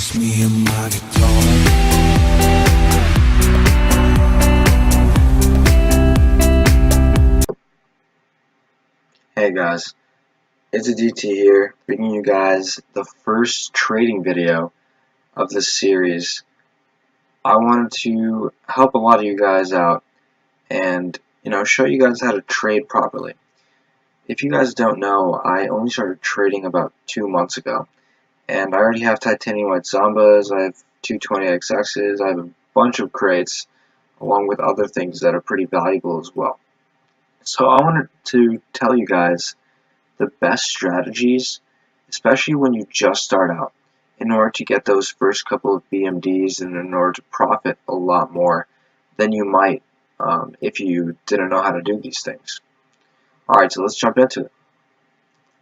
just me and my guitar. Hey guys, it's Aditya here, bringing you guys the first trading video of this series. I wanted to help a lot of you guys out and, show you guys how to trade properly. If you guys don't know, I only started trading about 2 months ago, and I already have titanium white Zambas, I have 220XXs, I have a bunch of crates, along with other things that are pretty valuable as well. So I wanted to tell you guys the best strategies, especially when you just start out, in order to get those first couple of BMDs and in order to profit a lot more than you might if you didn't know how to do these things. Alright, so let's jump into it.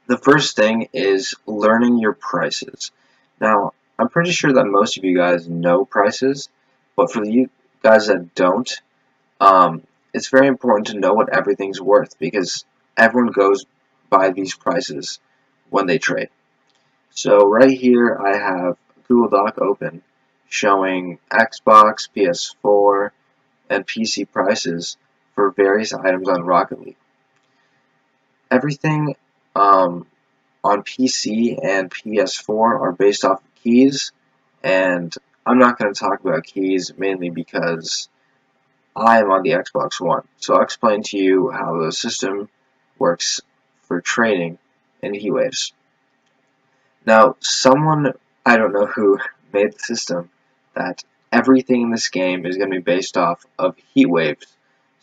The first thing is learning your prices. Now, I'm pretty sure that most of you guys know prices, but for you guys that don't, it's very important to know what everything's worth because everyone goes by these prices when they trade. So right here I have Google Doc open showing Xbox, PS4, and PC prices for various items on Rocket League. Everything on PC and PS4 are based off of keys, and I'm not going to talk about keys mainly because I am on the Xbox One. So I'll explain to you how the system works for trading in heat waves. Now, someone, I don't know who, made the system that everything in this game is going to be based off of heat waves.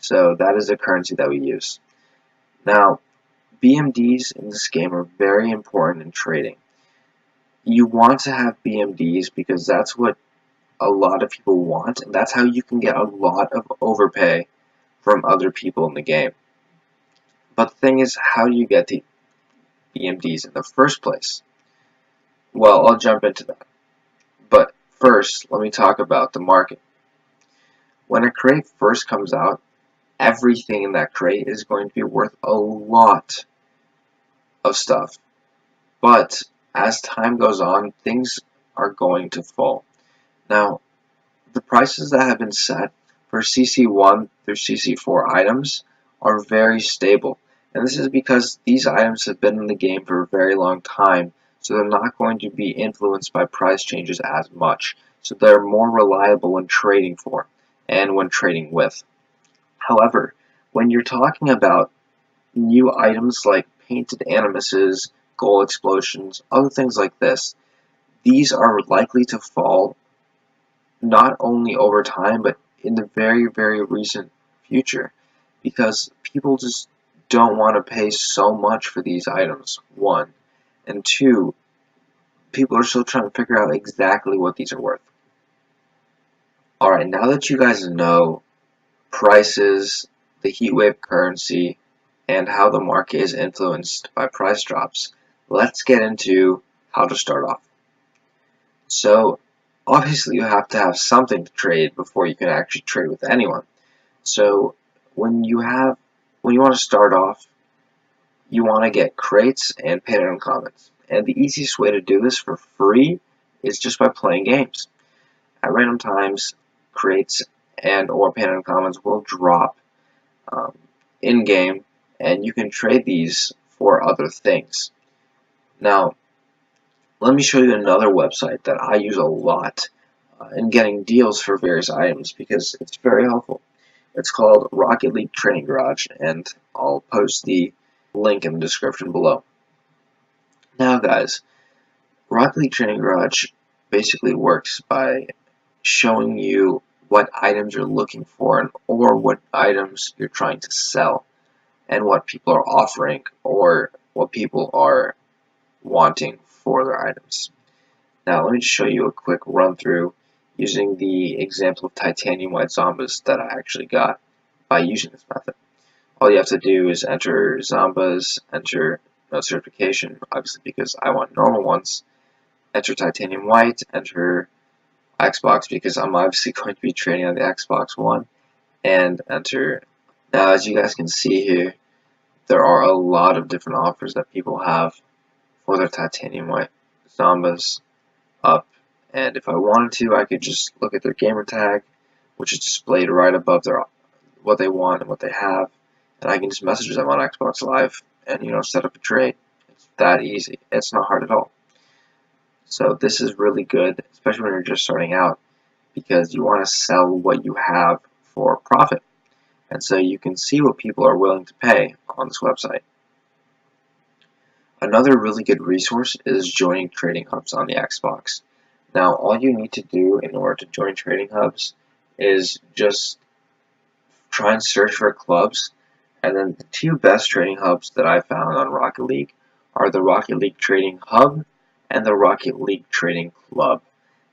So that is the currency that we use. Now, BMDs in this game are very important in trading. You want to have BMDs because that's what a lot of people want, and that's how you can get a lot of overpay from other people in the game. But the thing is, how do you get the BMDs in the first place? Well, I'll jump into that. But first, let me talk about the market. When a crate first comes out, everything in that crate is going to be worth a lot of stuff. But as time goes on, things are going to fall. Now, the prices that have been set for CC1 through CC4 items are very stable. And this is because these items have been in the game for a very long time, so they're not going to be influenced by price changes as much. So they're more reliable when trading for and when trading with. However, when you're talking about new items like painted animuses, goal explosions, other things like this, these are likely to fall not only over time, but in the very, very recent future, because people just don't want to pay so much for these items, one. And two, people are still trying to figure out exactly what these are worth. Alright, now that you guys know prices, the heatwave currency, and how the market is influenced by price drops, let's get into how to start off. So, obviously you have to have something to trade before you can actually trade with anyone. So, when you want to start off, you want to get crates and painted uncommons. And the easiest way to do this for free is just by playing games. At random times, crates and or painted uncommons will drop in-game, and you can trade these for other things. Now, let me show you another website that I use a lot in getting deals for various items because it's very helpful. It's called Rocket League Trading Garage, and I'll post the link in the description below. Now guys, Rocket League Trading Garage basically works by showing you what items you're looking for or what items you're trying to sell and what people are offering or what people are wanting for their items. Now let me just show you a quick run through using the example of titanium white Zambas that I actually got by using this method. All you have to do is enter Zambas, enter no certification, obviously because I want normal ones, enter titanium white, enter Xbox because I'm obviously going to be trading on the Xbox One, and enter. Now as you guys can see here, there are a lot of different offers that people have for their titanium white Zambas up And if I wanted to, I could just look at their gamer tag, which is displayed right above their what they want and what they have, and I can just message them on Xbox Live and set up a trade. It's that easy. It's not hard at all. So this is really good, especially when you're just starting out, because you want to sell what you have for profit. And so you can see what people are willing to pay on this website. Another really good resource is joining trading hubs on the Xbox. Now, all you need to do in order to join trading hubs is just try and search for clubs, and then the two best trading hubs that I found on Rocket League are the Rocket League Trading Hub and the Rocket League Trading Club.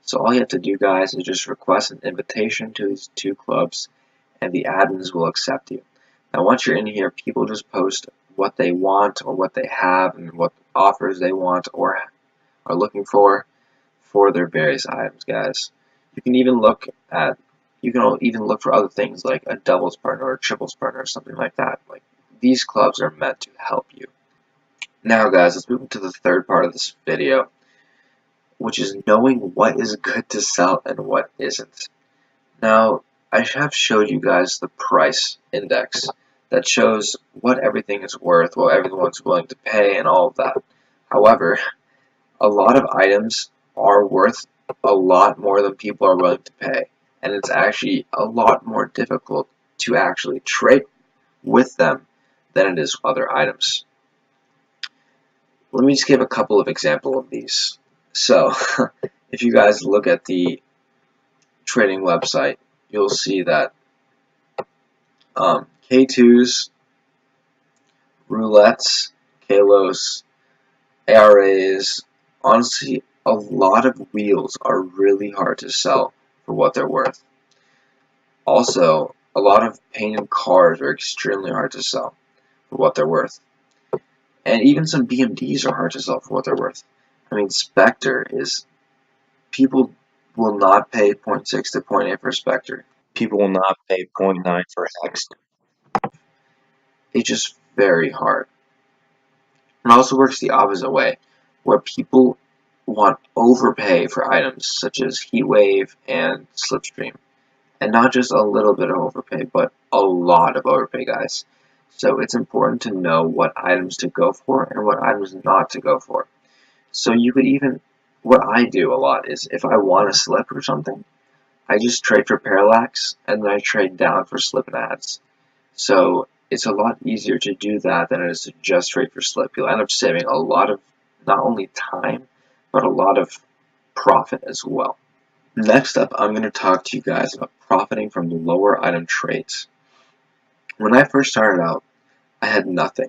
So all you have to do, guys, is just request an invitation to these two clubs, and the admins will accept you. Now, once you're in here, people just post what they want or what they have and what offers they want or are looking for their various items, guys. You can even look for other things like a doubles partner or a triples partner or something like that. Like, these clubs are meant to help you. Now, guys, let's move into the third part of this video, which is knowing what is good to sell and what isn't. Now, I have showed you guys the price index that shows what everything is worth, what everyone's willing to pay, and all of that. However, a lot of items are worth a lot more than people are willing to pay, and it's actually a lot more difficult to actually trade with them than it is other items. Let me just give a couple of examples of these. So, if you guys look at the trading website, you'll see that K2s, roulettes, Kalos, ARAs, honestly, a lot of wheels are really hard to sell for what they're worth. Also, a lot of painted cars are extremely hard to sell for what they're worth. And even some BMDs are hard to sell for what they're worth. I mean, Spectre is... people will not pay 0.6 to 0.8 for Spectre. People will not pay 0.9 for Hex. It's just very hard. It also works the opposite way, where people want overpay for items such as Heatwave and Slipstream. And not just a little bit of overpay, but a lot of overpay, guys. So it's important to know what items to go for and what items not to go for. So you could even, what I do a lot is if I want a slip or something, I just trade for parallax and then I trade down for slip and ads. So it's a lot easier to do that than it is to just trade for slip. You'll end up saving a lot of not only time, but a lot of profit as well. Next up, I'm going to talk to you guys about profiting from lower item trades. When I first started out, I had nothing.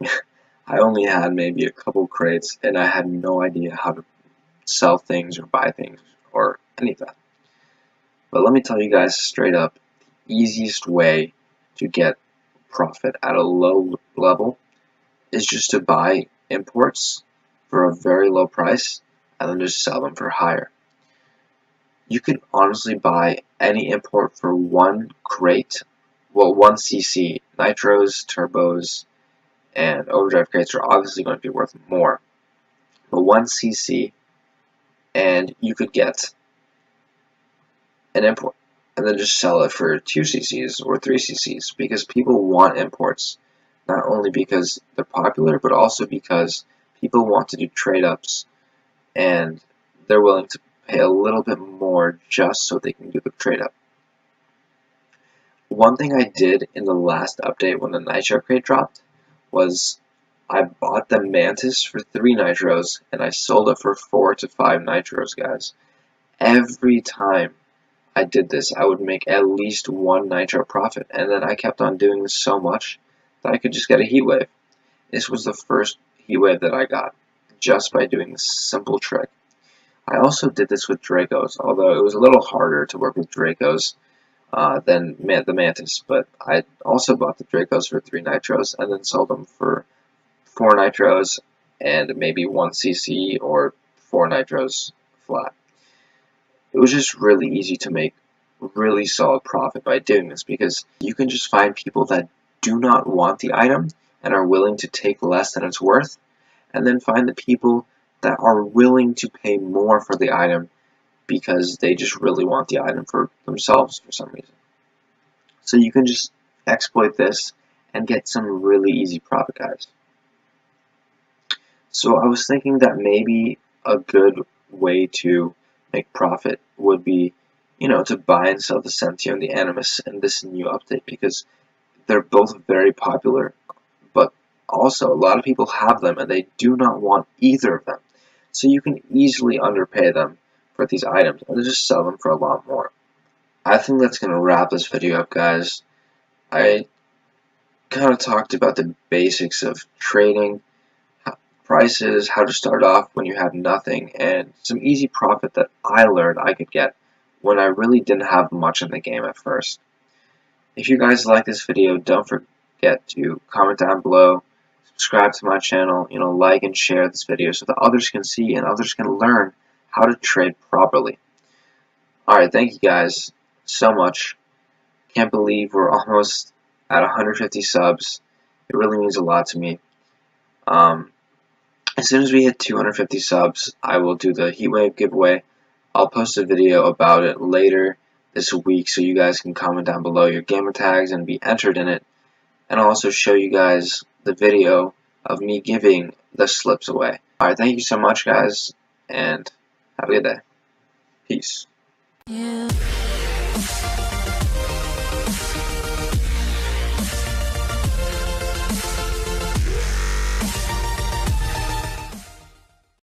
I only had maybe a couple crates, and I had no idea how to sell things or buy things or any of that. But let me tell you guys straight up, the easiest way to get profit at a low level is just to buy imports for a very low price and then just sell them for higher. You could honestly buy any import for one crate, well, 1 cc. Nitros, turbos, and overdrive crates are obviously going to be worth more. But 1 cc, and you could get an import and then just sell it for 2 cc's or 3 cc's because people want imports, not only because they're popular, but also because people want to do trade-ups and they're willing to pay a little bit more just so they can do the trade-up. One thing I did in the last update when the Nitro crate dropped was I bought the Mantis for 3 Nitros and I sold it for 4 to 5 Nitros, guys. Every time I did this, I would make at least 1 Nitro profit, and then I kept on doing this so much that I could just get a Heatwave. This was the first Heatwave that I got, just by doing this simple trick. I also did this with Dracos, although it was a little harder to work with Dracos than the Mantis, but I also bought the Dracos for 3 Nitros, and then sold them for 4 Nitros and maybe 1 cc or 4 Nitros flat. It was just really easy to make really solid profit by doing this because you can just find people that do not want the item and are willing to take less than it's worth, and then find the people that are willing to pay more for the item because they just really want the item for themselves for some reason. So you can just exploit this and get some really easy profit, guys. So I was thinking that maybe a good way to make profit would be, to buy and sell the Sentio and the Animus in this new update, because they're both very popular, but also a lot of people have them and they do not want either of them. So you can easily underpay them for these items and just sell them for a lot more. I think that's going to wrap this video up, guys. I kind of talked about the basics of trading, prices, how to start off when you have nothing, and some easy profit that I learned I could get when I really didn't have much in the game at first. If you guys like this video, don't forget to comment down below, subscribe to my channel, like and share this video so that others can see and others can learn how to trade properly. Alright, thank you guys so much. Can't believe we're almost at 150 subs. It really means a lot to me. As soon as we hit 250 subs, I will do the Heatwave giveaway. I'll post a video about it later this week so you guys can comment down below your gamer tags and be entered in it. And I'll also show you guys the video of me giving the slips away. Alright, thank you so much, guys, and have a good day. Peace. Yeah.